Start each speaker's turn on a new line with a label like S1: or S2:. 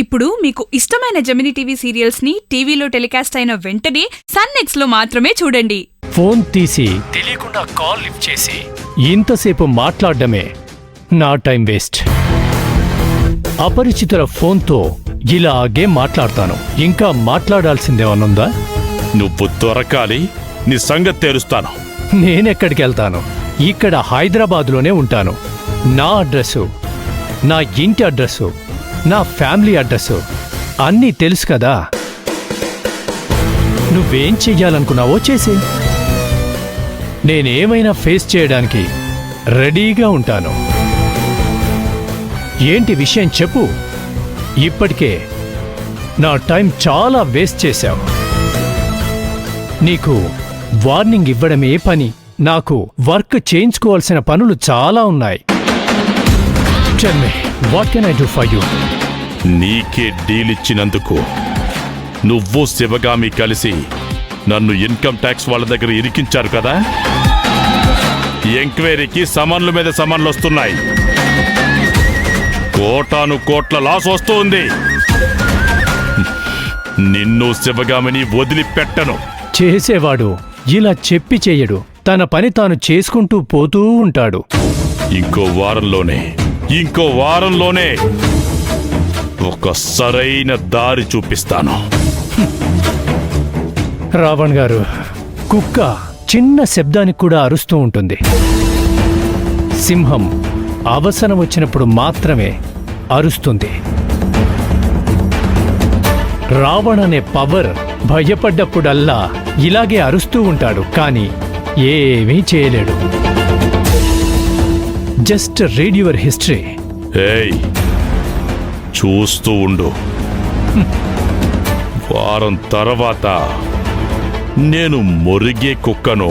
S1: ఇప్పుడు మీకు ఇష్టమైన జెమినీ టీవీ సీరియల్స్ ని టీవీలో టెలికాస్ట్ అయిన వెంటనే సన్ నెక్స్ట్ లో మాత్రమే చూడండి.
S2: ఫోన్ తీసి తెలియకుండా కాల్ లిఫ్ట్ చేసి ఇంతసేపు మాట్లాడడమే నా టైం వేస్ట్. అపరిచితుల ఫోన్తో ఇలాగే మాట్లాడతాను. ఇంకా మాట్లాడాల్సిందేమనుందా?
S3: నువ్వు దొరకాలి, నీ సంగతి తేలుస్తాను.
S2: నేనెక్కడికెళ్తాను? ఇక్కడ హైదరాబాద్లోనే ఉంటాను. నా అడ్రస్సు, నా ఇంటి అడ్రస్సు, నా ఫ్యామిలీ అడ్రస్సు అన్నీ తెలుసు కదా. నువ్వేం చెయ్యాలనుకున్నావో చేసే. నేనేమైనా ఫేస్ చేయడానికి రెడీగా ఉంటాను. ఏంటి విషయం చెప్పు. ఇప్పటికే నా టైం చాలా వేస్ట్ చేశావు. నీకు వార్నింగ్ ఇవ్వడమే పని. నాకు వర్క్ చేయించుకోవాల్సిన పనులు చాలా ఉన్నాయి. Tell me, what can I do for you?
S3: నీకే డీల్ ఇచ్చినందుకు నువ్వు శివగామి కలిసి నన్ను ఇన్కమ్ ట్యాక్స్ వాళ్ళ దగ్గర ఇరికించారు కదా. ఎంక్వైరీకి సమన్ల మీద సమన్లు వస్తున్నాయి. కోటాను కోట్ల లాస్ వస్తుంది. నిన్ను శివగామిని వదిలిపెట్టను.
S2: చేసేవాడు ఇలా చెప్పి చెయ్యడు. తన పని తాను చేసుకుంటూ పోతూ ఉంటాడు.
S3: ఇంకో వారంలోనే ఒక సరైన దారి చూపిస్తాను.
S2: రావణ్ గారు, కుక్క చిన్న శబ్దానికి కూడా అరుస్తూ ఉంటుంది. సింహం అవసరం వచ్చినప్పుడు మాత్రమే అరుస్తుంది. రావణ్ అనే పవర్ భయపడ్డప్పుడల్లా ఇలాగే అరుస్తూ ఉంటాడు, కానీ ఏమీ చేయలేడు. Just read your history.
S3: ఏయ్, చూస్తూ ఉండు. వారం తర్వాత నేను మొరిగే కుక్కను